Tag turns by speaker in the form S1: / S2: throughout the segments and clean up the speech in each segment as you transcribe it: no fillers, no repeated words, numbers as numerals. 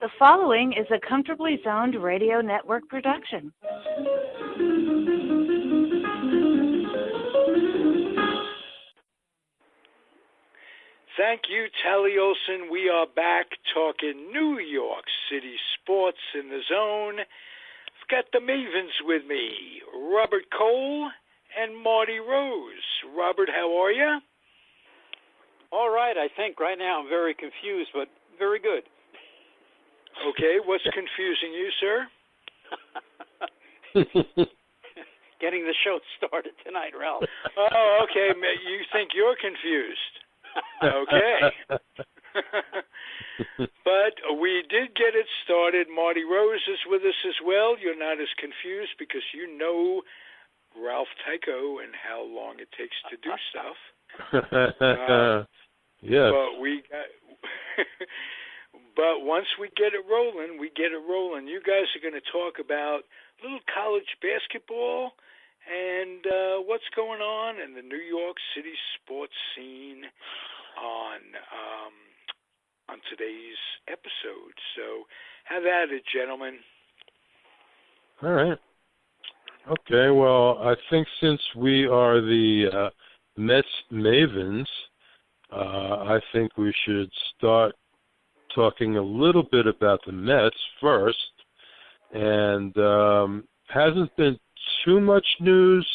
S1: The following is a Comfortably Zoned Radio Network production.
S2: Thank you, Tally Olson. We are back talking New York City sports in the zone. I've got the Mavens with me, Robert Cole and Marty Rose. Robert, how are you?
S3: All right, I think. Right now I'm very confused, but very good.
S2: Okay, what's confusing you, sir?
S3: Getting the show started tonight, Ralph.
S2: Oh, okay. You think you're confused. Okay. But we did get it started. Marty Rose is with us as well. You're not as confused because you know Ralph Tyko and how long it takes to do stuff.
S4: Yes.
S2: But we got... But once we get it rolling, we get it rolling. You guys are going to talk about little college basketball and what's going on in the New York City sports scene on today's episode. So have at it, gentlemen.
S4: All right. Okay, well, I think since we are the Mets Mavens, I think we should start talking a little bit about the Mets first, and hasn't been too much news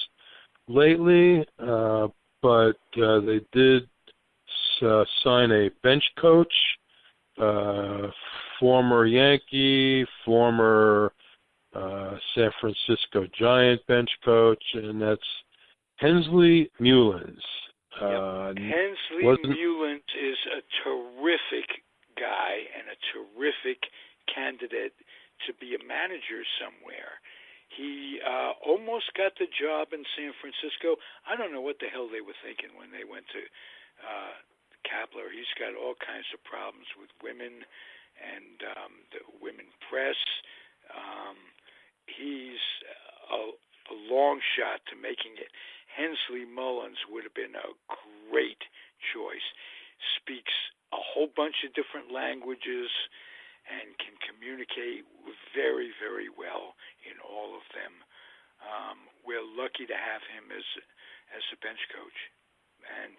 S4: lately, but they did sign a bench coach, former Yankee, former San Francisco Giant bench coach, and that's Hensley Mullins.
S2: Hensley Mullins is a terrific guy and a terrific candidate to be a manager somewhere. He almost got the job in San Francisco. I don't know what the hell they were thinking when they went to Kapler. He's got all kinds of problems with women and the women press. He's a long shot to making it. Hensley Mullins would have been a great choice. Speaks a whole bunch of different languages and can communicate very, very well in all of them. We're lucky to have him as a bench coach. And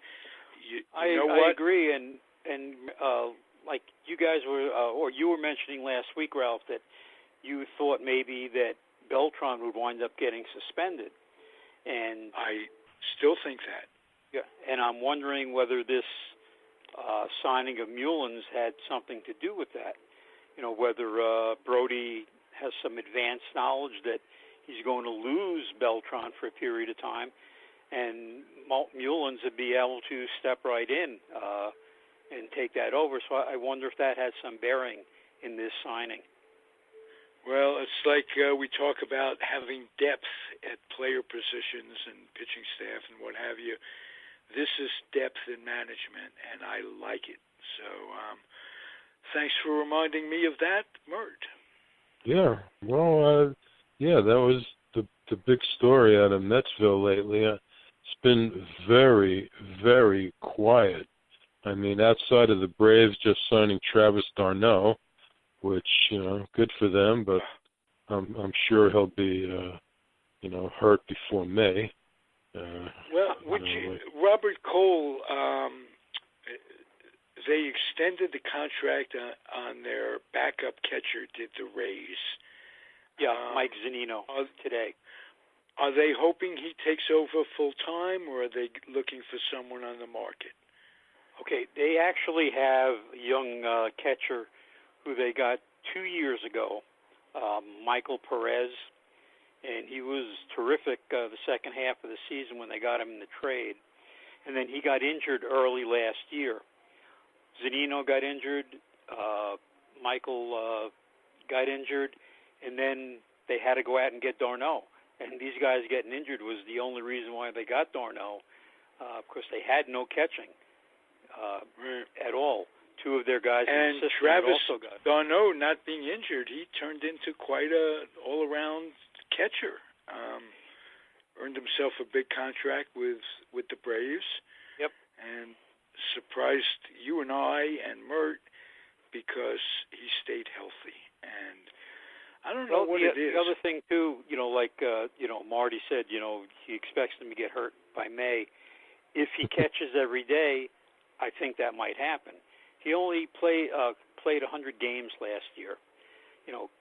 S2: you know what?
S3: I agree. And like you guys were, or you were mentioning last week, Ralph, that you thought maybe that Beltran would wind up getting suspended. And
S2: I still think that.
S3: Yeah, and I'm wondering whether this signing of Mullins had something to do with that. You know, whether Brody has some advanced knowledge that he's going to lose Beltran for a period of time, and Mullins would be able to step right in and take that over. So I wonder if that has some bearing in this signing.
S2: Well, it's like we talk about having depth at player positions and pitching staff and what have you. This is depth in management, and I like it. So thanks for reminding me of that, Mert.
S4: Yeah, well, that was the big story out of Metsville lately. It's been very, very quiet. I mean, outside of the Braves just signing Travis d'Arnaud, which, good for them, but I'm sure he'll be, hurt before May.
S2: Robert Cole, they extended the contract on their backup catcher, did the Rays.
S3: Yeah, Mike Zunino today.
S2: Are they hoping he takes over full time, or are they looking for someone on the market?
S3: Okay, they actually have a young catcher who they got 2 years ago, Michael Perez, and he was terrific the second half of the season when they got him in the trade. And then he got injured early last year. Zunino got injured, Michael got injured, and then they had to go out and get d'Arnaud. And these guys getting injured was the only reason why they got d'Arnaud, because they had no catching at all. Two of their guys
S2: and
S3: in the
S2: Travis
S3: also got
S2: d'Arnaud not being injured, he turned into quite a all-around catcher. Earned himself a big contract with the Braves.
S3: Yep.
S2: And surprised you and I and Mert because he stayed healthy. And I don't know what it is.
S3: The other thing, too, like Marty said, he expects him to get hurt by May. If he catches every day, I think that might happen. He only played 100 games last year.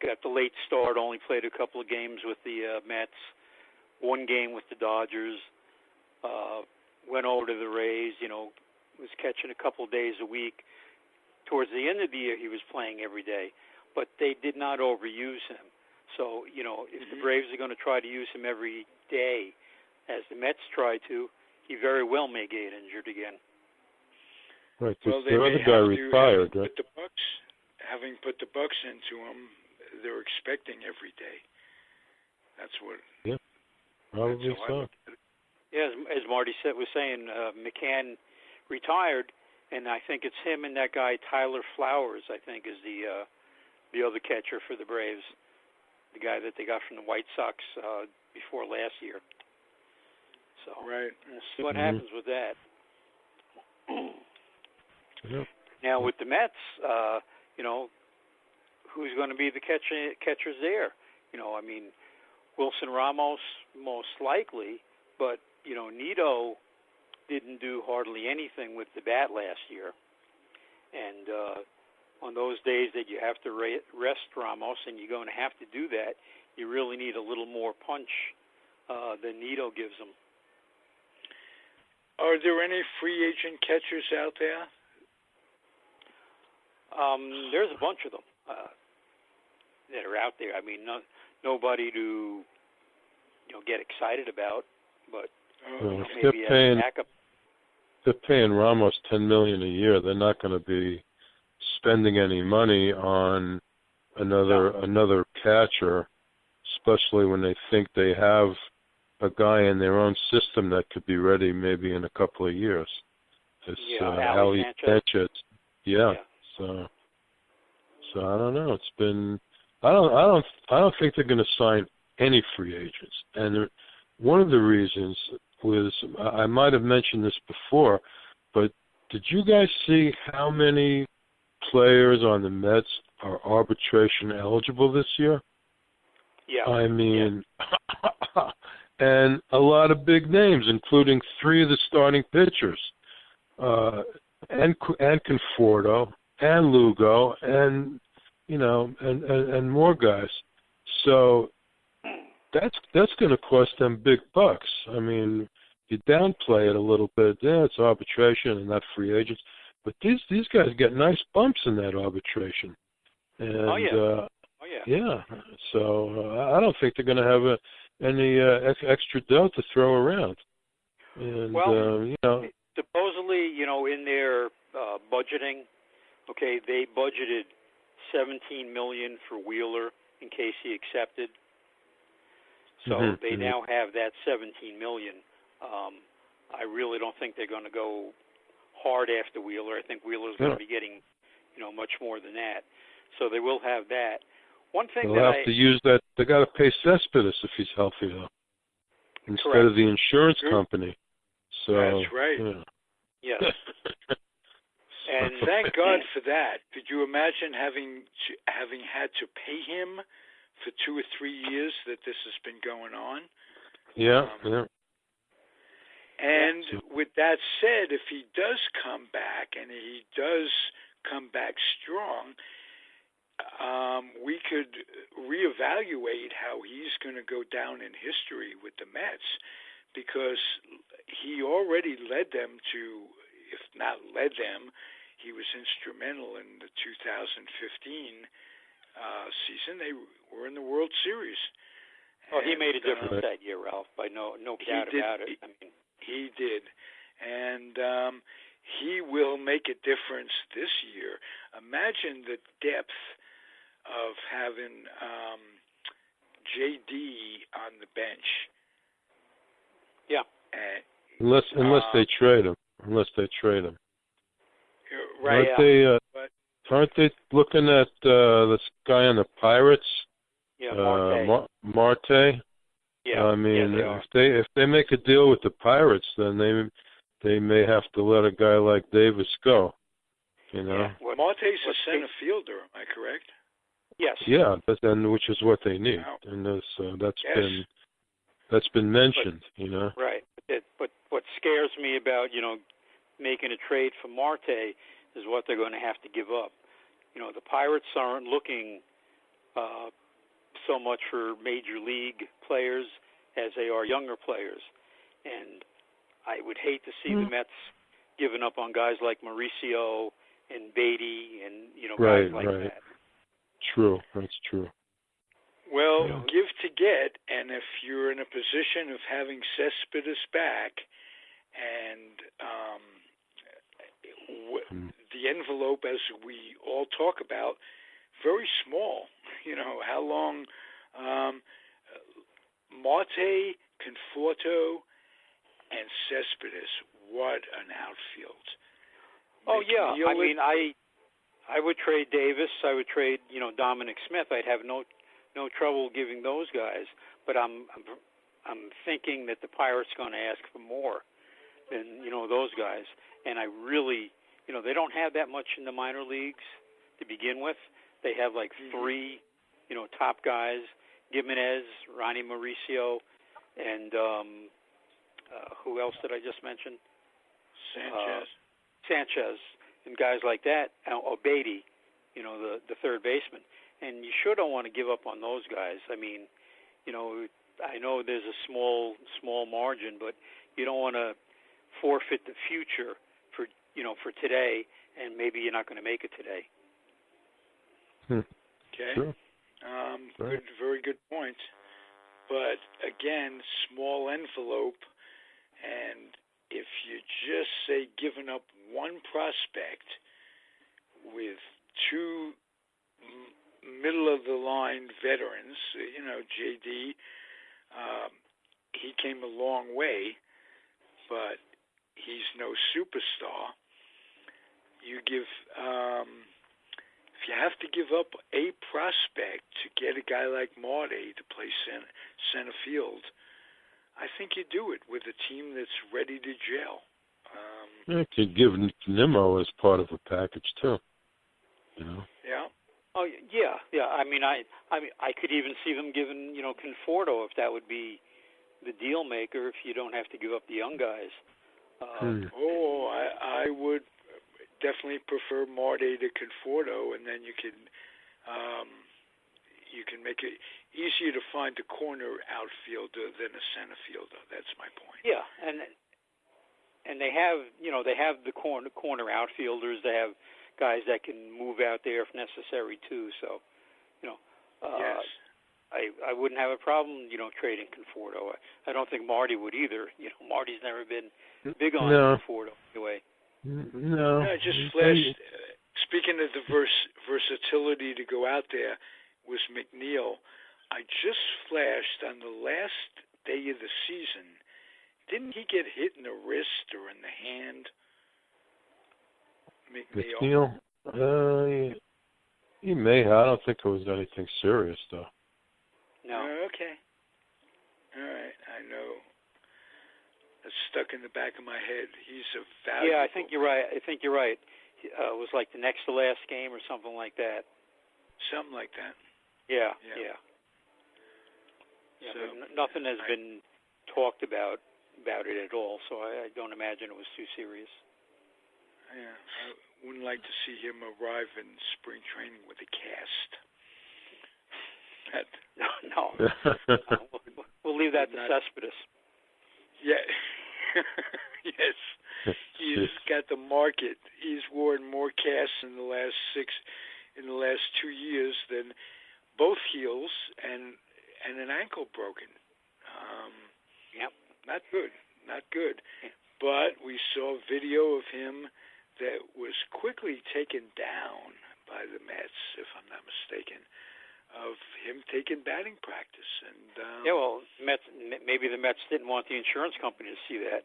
S3: Got the late start, only played a couple of games with the Mets, one game with the Dodgers, went over to the Rays, was catching a couple of days a week. Towards the end of the year, he was playing every day, but they did not overuse him. So, if the Braves are going to try to use him every day, as the Mets try to, he very well may get injured again.
S4: Right,
S2: well,
S4: the other guy retired, right?
S2: Having put the Bucks into him, they're expecting every day. That's what.
S4: Yeah, probably so.
S3: Yeah, as Marty was saying, McCann retired, and I think it's him and that guy Tyler Flowers. I think is the other catcher for the Braves, the guy that they got from the White Sox before last year. So
S2: right,
S3: we'll see what happens with that.
S4: Yep.
S3: Now with the Mets, who's going to be the catchers there? Wilson Ramos most likely, but Nito didn't do hardly anything with the bat last year. And on those days that you have to rest Ramos, and you're going to have to do that, you really need a little more punch than Nito gives them.
S2: Are there any free agent catchers out there?
S3: There's a bunch of them that are out there. Nobody to get excited about, but maybe as a backup.
S4: They're paying Ramos $10 million a year. They're not going to be spending any money on another catcher, especially when they think they have a guy in their own system that could be ready maybe in a couple of years. It's Ali Sanchez. Yeah. So I don't know. It's been I don't think they're going to sign any free agents. And one of the reasons was, I might have mentioned this before, but did you guys see how many players on the Mets are arbitration eligible this year?
S3: Yeah.
S4: And a lot of big names, including 3 of the starting pitchers, and Conforto, and Lugo, and and more guys. So that's going to cost them big bucks. You downplay it a little bit. Yeah, it's arbitration and not free agents, but these guys get nice bumps in that arbitration. And, yeah. So I don't think they're going to have any extra dough to throw around. And,
S3: supposedly, in their budgeting, they budgeted $17 million for Wheeler in case he accepted. So they now have that $17 million. I really don't think they're going to go hard after Wheeler. I think Wheeler's going to be getting, much more than that. So they will have that. One thing
S4: they'll have to use that. They got to pay Cespedes if he's healthy, though, instead of the insurance company. So
S2: that's right.
S4: Yeah.
S2: Yes. And thank God for that. Could you imagine having had to pay him for 2 or 3 years that this has been going on?
S4: Yeah.
S2: And with that said, if he does come back, and he does come back strong, we could reevaluate how he's going to go down in history with the Mets, because he already led them to, if not led them, he was instrumental in the 2015 season. They were in the World Series.
S3: Oh, he made a difference that year, Ralph, by no doubt about it.
S2: He did. And he will make a difference this year. Imagine the depth of having J.D. on the bench.
S3: Yeah.
S4: Unless they trade him.
S2: Right.
S4: Aren't they looking at this guy on the Pirates?
S3: Yeah,
S4: Marte.
S3: Yeah.
S4: If they make a deal with the Pirates, then they may have to let a guy like Davis go. You know.
S3: Yeah.
S2: Marte's a center fielder. Am I correct?
S3: Yes.
S4: Yeah, and which is what they need,
S2: Wow.
S4: and that's been mentioned. You know.
S3: Right. But what scares me about making a trade for Marte is what they're going to have to give up. The Pirates aren't looking so much for major league players as they are younger players, and I would hate to see the Mets giving up on guys like Mauricio and Beatty and guys like that.
S4: True, that's true.
S2: Well, give to get, and if you're in a position of having Cespedes back, and the envelope, as we all talk about, very small. How long Marte, Conforto, and Cespedes, what an outfield.
S3: Oh, yeah. I mean, I would trade Davis. I would trade, Dominic Smith. I'd have no trouble giving those guys. But I'm thinking that the Pirates are going to ask for more than, those guys. And I really, they don't have that much in the minor leagues to begin with. They have like three, top guys, Gimenez, Ronnie Mauricio, and who else did I just mention? Sanchez, and guys like that, or Beatty, the third baseman. And you sure don't want to give up on those guys. I mean, I know there's a small margin, but you don't want to forfeit the future for today, and maybe you're not going to make it today.
S2: Okay.
S4: Sure.
S2: Good, very good point. But again, small envelope, and if you just say giving up one prospect with two middle-of-the-line veterans, JD, he came a long way, but he's no superstar. You give, if you have to give up a prospect to get a guy like Marty to play center field, I think you do it with a team that's ready to gel.
S4: You could give Nimmo as part of a package too.
S2: Yeah.
S3: Oh yeah. I mean, I could even see them giving Conforto, if that would be the deal maker. If you don't have to give up the young guys.
S2: I would definitely prefer Marty to Conforto, and then you can make it easier to find a corner outfielder than a center fielder. That's my point.
S3: Yeah, and they have the corner outfielders. They have guys that can move out there if necessary too. So,
S2: yes.
S3: I wouldn't have a problem trading Conforto. I don't think Marty would either. Marty's never been big on Conforto anyway.
S4: No.
S2: I just flashed. Speaking of the versatility to go out there, was McNeil. I just flashed on the last day of the season. Didn't he get hit in the wrist or in the hand?
S4: McNeil? He may have. I don't think it was anything serious, though.
S3: No.
S2: Okay. All right. I know. It's stuck in the back of my head. He's a valuable.
S3: Yeah, I think you're right. It was like the next to last game or something like that.
S2: Something like that.
S3: Yeah.
S2: So,
S3: nothing has been talked about it at all, so I don't imagine it was too serious.
S2: Yeah, I wouldn't like to see him arrive in spring training with a cast.
S3: No. We'll leave that to Cespedes.
S2: Yeah. Yes. He's got the market. He's worn more casts in the last 2 years than both heels and an ankle broken.
S3: Yep.
S2: Not good. Yeah. But we saw video of him that was quickly taken down by the Mets, if I'm not mistaken, of him taking batting practice. And
S3: maybe the Mets didn't want the insurance company to see that.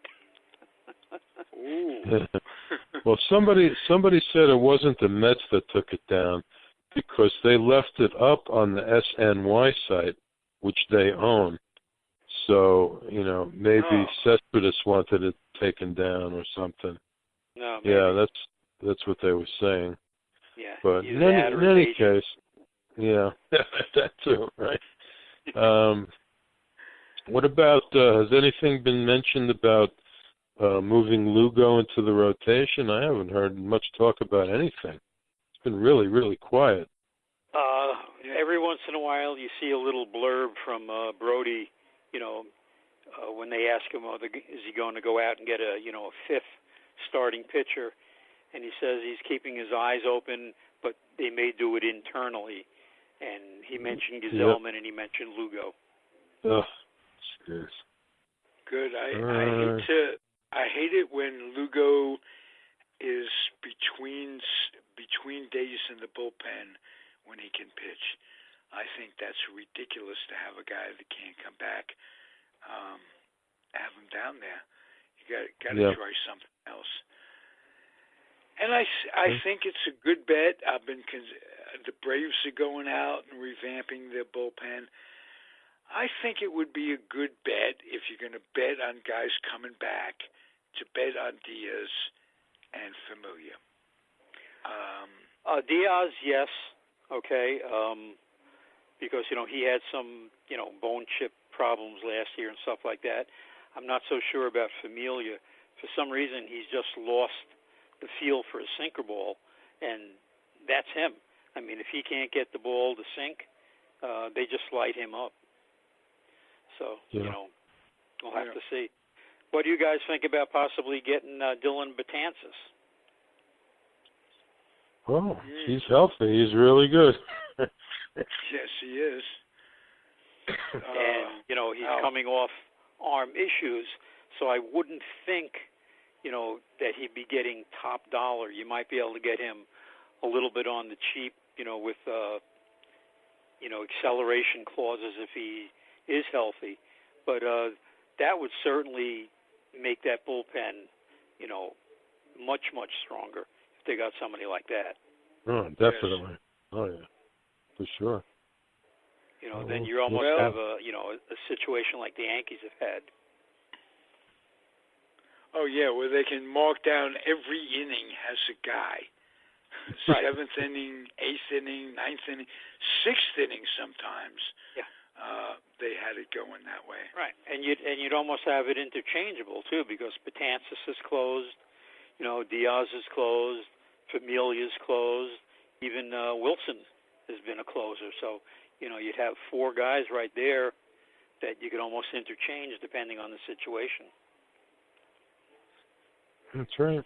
S2: Ooh.
S4: Well, somebody said it wasn't the Mets that took it down because they left it up on the SNY site, which they own. So, maybe Cespedes wanted it taken down or something.
S3: No. Maybe.
S4: Yeah, That's what they were saying.
S3: Yeah.
S4: But in any case, yeah, that too, right? What about, has anything been mentioned about moving Lugo into the rotation? I haven't heard much talk about anything. It's been really, really quiet.
S3: Every once in a while you see a little blurb from Brody, when they ask him, is he going to go out and get a fifth starting pitcher? And he says he's keeping his eyes open, but they may do it internally. And he mentioned Gazelman and he mentioned Lugo.
S4: Oh, jeez.
S2: Good. I hate it when Lugo is between days in the bullpen when he can pitch. I think that's ridiculous to have a guy that can't come back. Have him down there. You got to try something else. And I think it's a good bet. The Braves are going out and revamping their bullpen. I think it would be a good bet if you're going to bet on guys coming back to bet on Diaz and Familia.
S3: Diaz, yes, okay, because he had some bone chip problems last year and stuff like that. I'm not so sure about Familia. For some reason, he's just lost the feel for a sinker ball, and that's him. I mean, if he can't get the ball to sink, they just light him up. So, we'll have to see. What do you guys think about possibly getting Dylan Betances?
S4: Well, he's healthy. He's really good.
S2: Yes, he is.
S3: And, he's coming off arm issues, so I wouldn't think, that he'd be getting top dollar. You might be able to get him a little bit on the cheap, with, acceleration clauses if he is healthy. But that would certainly make that bullpen, much, much stronger if they got somebody like that.
S4: Oh, definitely. Yes. Oh, yeah. For sure.
S3: Then you almost have a situation like the Yankees have had.
S2: Oh, yeah, where they can mark down every inning has a guy.
S3: Right.
S2: 7th inning, 8th inning, 9th inning, 6th inning sometimes.
S3: Yeah.
S2: They had it going that way.
S3: Right. And you'd almost have it interchangeable, too, because Betances is closed, Diaz is closed, Familia's closed, even Wilson has been a closer. So, you'd have 4 guys right there that you could almost interchange depending on the situation.
S4: That's right.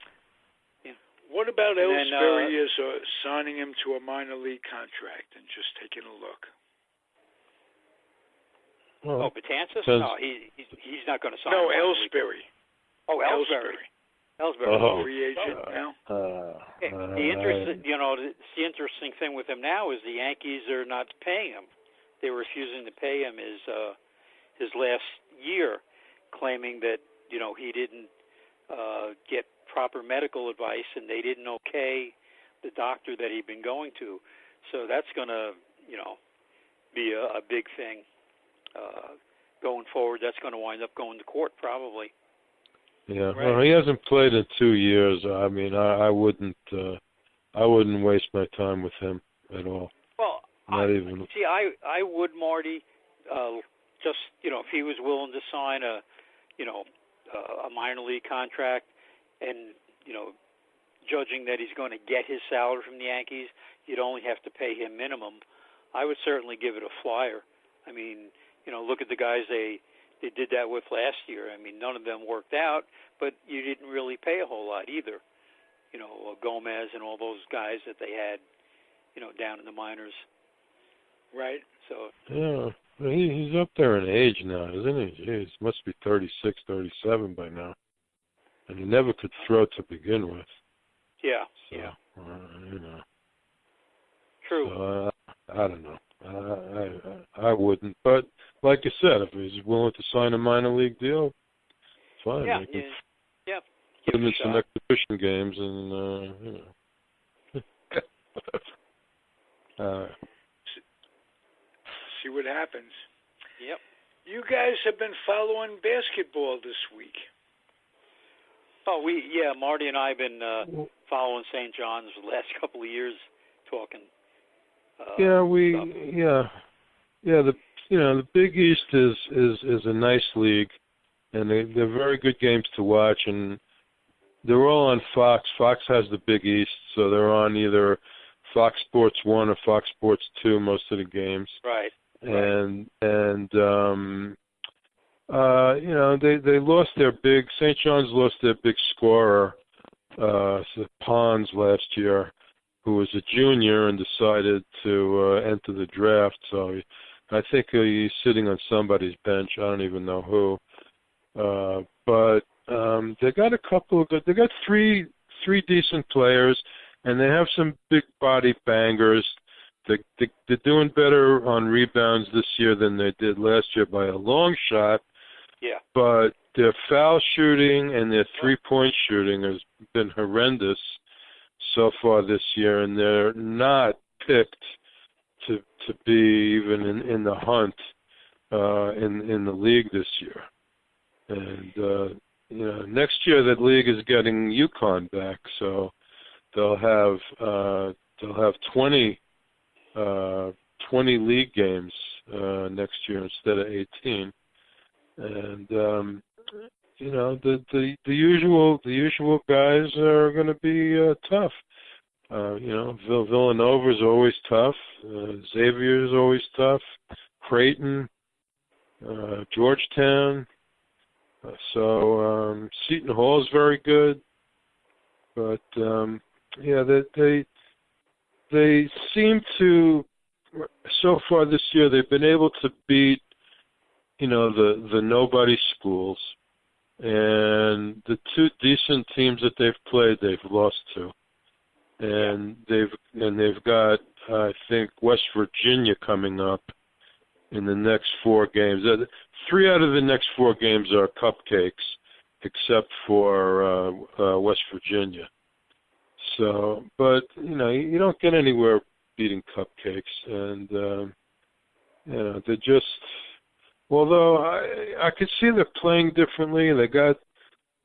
S2: Yeah. What about Ellsbury as signing him to a minor league contract and just taking a look?
S4: Well,
S3: Betances? No, he's not going to sign.
S2: No, Ellsbury.
S3: Oh, Ellsbury.
S2: Free agent now.
S3: The interesting thing with him now is the Yankees are not paying him. They're refusing to pay him his last year, claiming that he didn't get proper medical advice and they didn't okay the doctor that he'd been going to. So that's going to be a big thing going forward. That's going to wind up going to court probably.
S4: Yeah,
S2: right.
S4: Well, he hasn't played in 2 years. I mean, I wouldn't waste my time with him at all.
S3: Well, I would, Marty. Just if he was willing to sign a minor league contract, and judging that he's going to get his salary from the Yankees, you'd only have to pay him minimum. I would certainly give it a flyer. I mean, look at the guys they did that with last year. I mean, none of them worked out, but you didn't really pay a whole lot either. Gomez and all those guys that they had, down in the minors.
S2: Right.
S3: So.
S4: Yeah, he's up there in age now, isn't he? Jeez, must be 36, 37 by now. And he never could throw to begin with.
S3: Yeah.
S4: So,
S3: yeah.
S4: True. So, I don't know. I wouldn't. But like you said, if he's willing to sign a minor league deal, fine.
S3: Yeah.
S4: Put him in some exhibition games and
S2: see what happens.
S3: Yep.
S2: You guys have been following basketball this week.
S3: Oh, Marty and I have been following St. John's the last couple of years, talking.
S4: The Big East is a nice league, and they're very good games to watch, and they're all on Fox. Fox has the Big East, so they're on either Fox Sports 1 or Fox Sports 2 most of the games.
S3: Right.
S4: They lost their big, St. John's lost their big scorer, Pons, last year, who was a junior and decided to enter the draft. So I think he's sitting on somebody's bench. I don't even know who. But they got a couple of good. They got three decent players, and they have some big body bangers. They're doing better on rebounds this year than they did last year by a long shot.
S3: Yeah.
S4: But their foul shooting and their three-point shooting has been horrendous so far this year, and they're not picked to be even in the hunt in the league this year. And next year that league is getting UConn back, so they'll have 20 league games next year instead of 18. And the usual guys are going to be tough. Villanova is always tough. Xavier is always tough. Creighton, Georgetown. So Seton Hall is very good. But they seem to, so far this year, they've been able to beat the nobody schools, and the two decent teams that they've played, they've lost to, and they've got, I think, West Virginia coming up in the next 4 games. 3 out of the next 4 games are cupcakes, except for West Virginia. So, but you don't get anywhere beating cupcakes, and they're just. Although I could see they're playing differently. They got,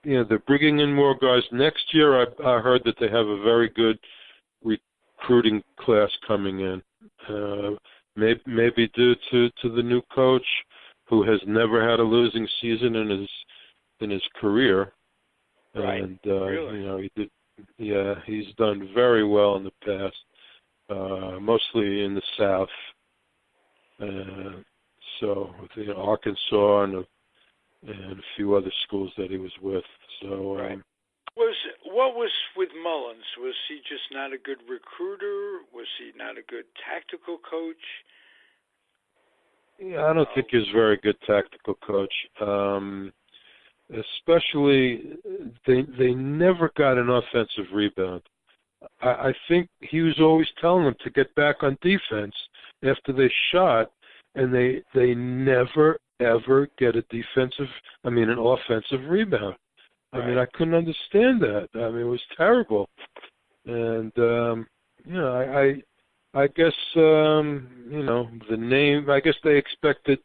S4: they're bringing in more guys. Next year, I heard that they have a very good recruiting class coming in. Maybe due to the new coach, who has never had a losing season in his career.
S3: Right.
S4: And
S3: really?
S4: He's done very well in the past, mostly in the South. So with Arkansas and a few other schools that he was with. So
S2: right. What was with Mullins? Was he just not a good recruiter? Was he not a good tactical coach?
S4: Yeah, I don't think he's a very good tactical coach. Especially, they never got an offensive rebound. I think he was always telling them to get back on defense after they shot. And they never, ever get an offensive rebound.
S2: Right.
S4: I mean, I couldn't understand that. I mean, it was terrible. And, I guess, the name, I guess they expected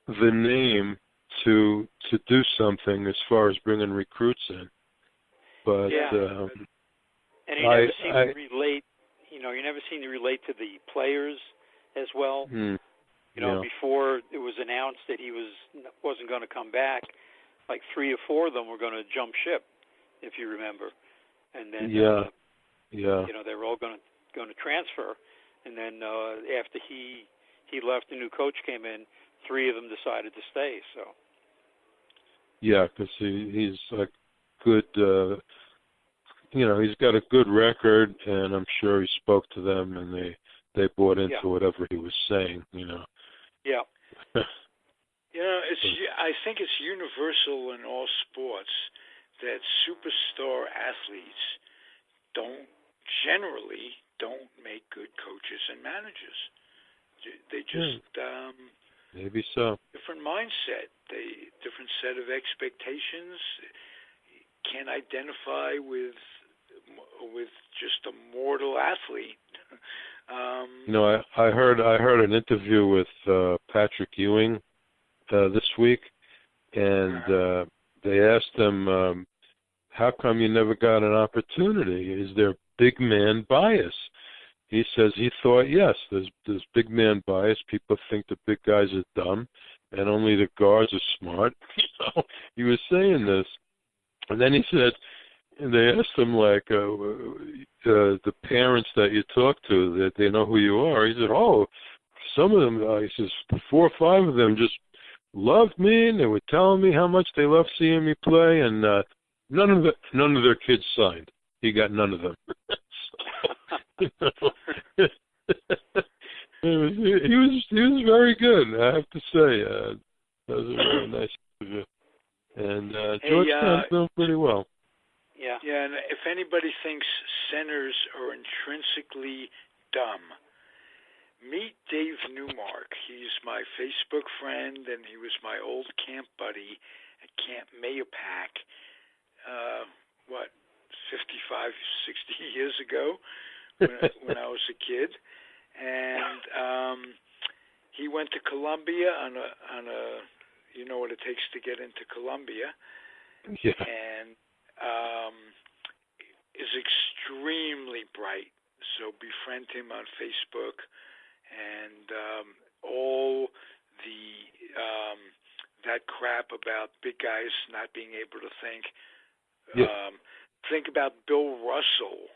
S4: the name to do something as far as bringing recruits in. But,
S3: and you never seem to relate, you never seem to relate to the players as well. Before it was announced that he wasn't going to come back, like 3 or 4 of them were going to jump ship, if you remember. And then they were all going to transfer. And then after he left, the new coach came in. 3 of them decided to stay. So. Yeah,
S4: because he's a good. He's got a good record, and I'm sure he spoke to them, and they bought into whatever he was saying.
S3: Yeah.
S2: I think it's universal in all sports that superstar athletes generally don't make good coaches and managers. They just
S4: maybe so.
S2: Different mindset, different set of expectations. Can't identify with just a mortal athlete.
S4: I heard an interview with Patrick Ewing this week, and they asked him how come you never got an opportunity? Is there big man bias? He says he thought, yes, there's big man bias. People think the big guys are dumb and only the guards are smart. He was saying this. And then he said, and they asked him, like, the parents that you talk to, that they know who you are. He said, oh, some of them, he says, 4 or 5 of them just loved me, and they were telling me how much they loved seeing me play, and none of their kids signed. He got none of them. He was very good, I have to say. That was a very nice interview. And Georgetown's doing pretty well.
S2: Yeah, and if anybody thinks centers are intrinsically dumb, meet Dave Newmark. He's my Facebook friend, and he was my old camp buddy at Camp Mayapack, 55, 60 years ago when I was a kid. And he went to Columbia on a you know what it takes to get into Columbia.
S4: Yeah.
S2: And is extremely bright. So befriend him on Facebook, and all the that crap about big guys not being able to think. Think about Bill Russell.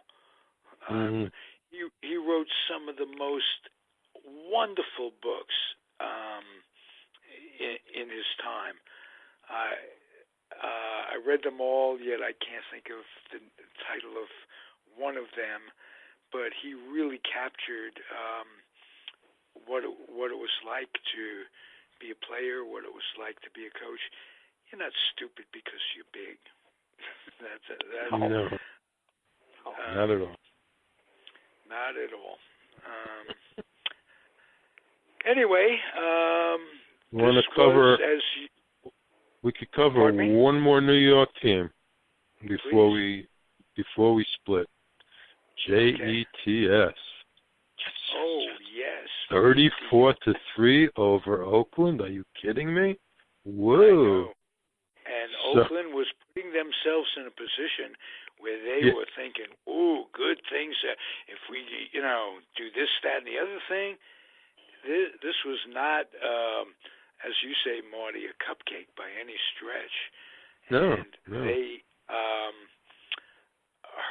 S2: He wrote some of the most wonderful books in his time. I read them all, yet I can't think of the title of one of them, but he really captured what it was like to be a player, what it was like to be a coach. You're not stupid because you're big.
S4: No, not at all.
S2: Not at all. Anyway,
S4: want to cover? We could cover one more New York team before we split. JETS.
S2: Oh yes.
S4: 34-3 over Oakland. Are you kidding me? Whoa.
S2: I know. And Oakland was putting themselves in a position where they were thinking, "Ooh, good things. If we, do this, that, and the other thing." This was not, as you say, Marty, a cupcake by any stretch.
S4: No.
S2: They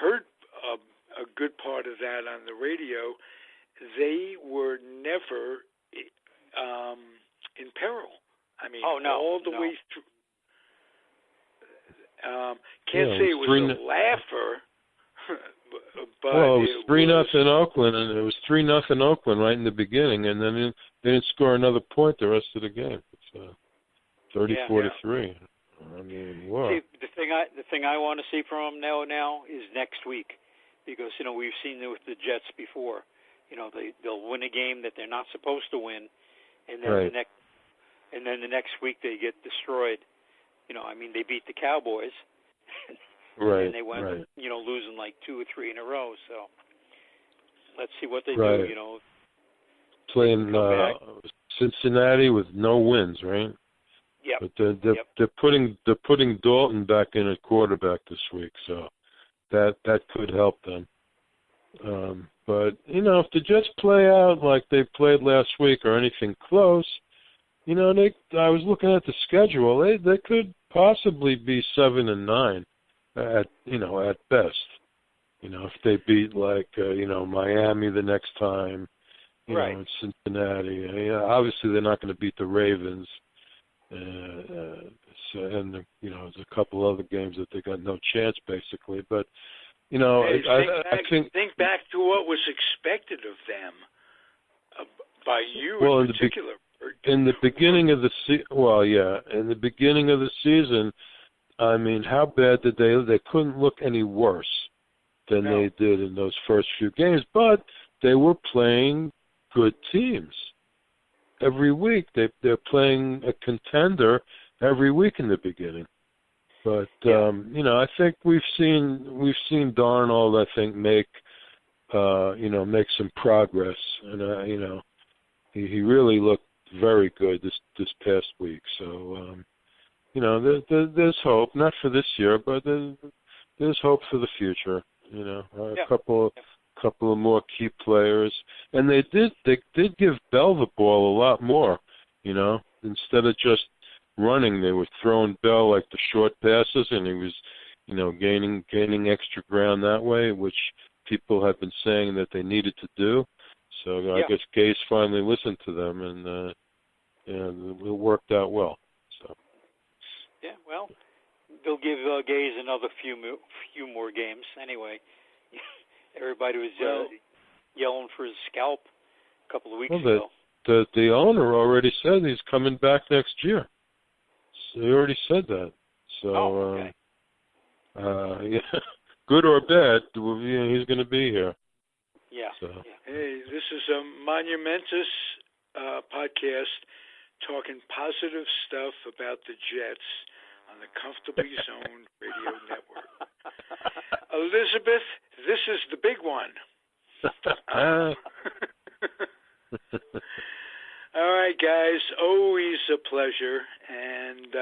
S2: heard a good part of that on the radio. They were never in peril. I mean, all the way through. Can't say it was a laugher. But
S4: it was 3-0 Oakland, and it was 3-0 Oakland right in the beginning, and then they didn't score another point the rest of the game. It's 34-3. I mean, wow.
S3: See, the thing I want to see from them now is next week, because we've seen it with the Jets before. They'll win a game that they're not supposed to win, and then the next week they get destroyed. They beat the Cowboys.
S4: Right.
S3: And they went, losing like 2 or 3 in a row. So let's see what they do.
S4: Playing Cincinnati with no wins, right?
S3: Yeah.
S4: But they're putting Dalton back in at quarterback this week, so that could help them. But if the Jets play out like they played last week or anything close, I was looking at the schedule. They could possibly be 7-9. At best, if they beat Miami the next time, and Cincinnati. Obviously they're not going to beat the Ravens, and there's a couple other games that they got no chance basically. But I
S2: think back to what was expected of them by you in particular.
S4: In the beginning of the season. I mean, how bad did they couldn't look any worse than they did in those first few games, but they were playing good teams. Every week they're playing a contender every week in the beginning. But I think we've seen Darnold, I think, make some progress, and he really looked very good this past week. So there's hope, not for this year, but there's hope for the future. You know, a couple of more key players, and they did give Bell the ball a lot more. You know, instead of just running, they were throwing Bell like the short passes, and he was, you know, gaining extra ground that way, which people have been saying that they needed to do. So I guess Gase finally listened to them, and it worked out well. So.
S3: Yeah, well, they'll give Gase another few more games anyway. Everybody was yelling for his scalp a couple of weeks ago.
S4: The owner already said he's coming back next year. So he already said that. So, good or bad, he's going to be here.
S3: Yeah.
S4: So.
S2: Hey, this is a monumentous podcast talking positive stuff about the Jets on the Comfortably Zoned Radio Network. Elizabeth, this is the big one. All right, guys, always a pleasure, and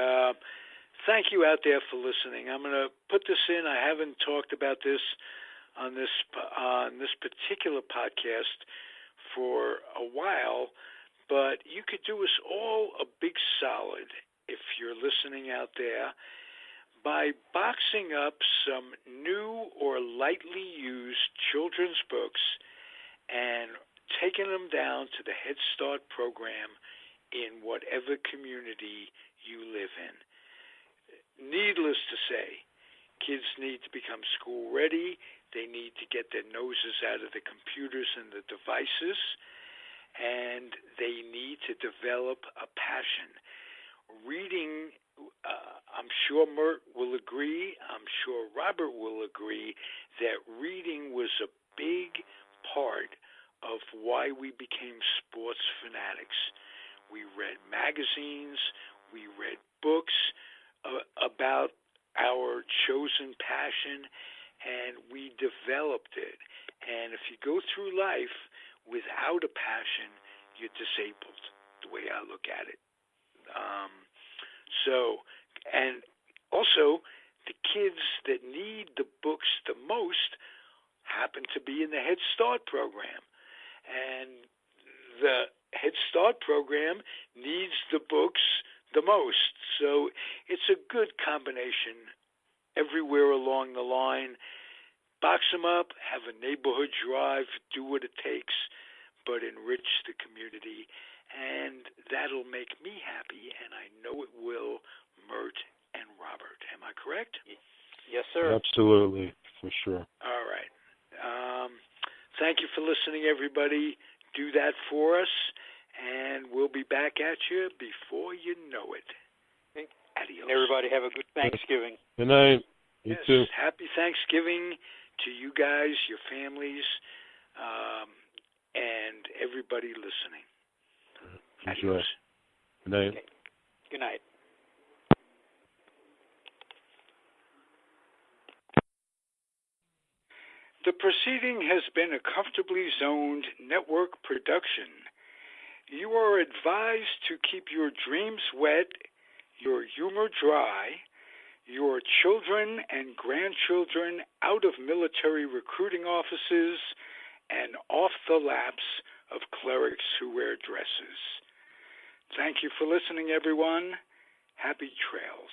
S2: thank you out there for listening. I'm going to put this in. I haven't talked about this on this particular podcast for a while, but you could do us all a big solid if you're listening out there by boxing up some new or lightly used children's books and taking them down to the Head Start program in whatever community you live in. Needless to say, kids need to become school ready. They need to get their noses out of the computers and the devices, and they need to develop a passion. Reading, I'm sure Mert will agree, I'm sure Robert will agree, that reading was a big part of why we became sports fanatics. We read magazines, we read books about our chosen passion, and we developed it. And if you go through life without a passion, you're disabled, the way I look at it. And also, the kids that need the books the most happen to be in the Head Start program. And the Head Start program needs the books the most. So it's a good combination everywhere along the line. Box them up, have a neighborhood drive, do what it takes, but enrich the community. And that'll make me happy, and I know it will Mert and Robert. Am I correct?
S3: Yes, sir.
S4: Absolutely, for sure.
S2: All right. Thank you for listening, everybody. Do that for us, and we'll be back at you before you know it. Adios.
S3: And everybody have a good Thanksgiving.
S4: Good night. You too.
S2: Happy Thanksgiving to you guys, your families, and everybody listening.
S4: Enjoy.
S2: Adios.
S4: Good night.
S3: Okay. Good night.
S2: The proceeding has been a Comfortably Zoned network production. You are advised to keep your dreams wet, your humor dry, your children and grandchildren out of military recruiting offices and off the laps of clerics who wear dresses. Thank you for listening, everyone. Happy trails.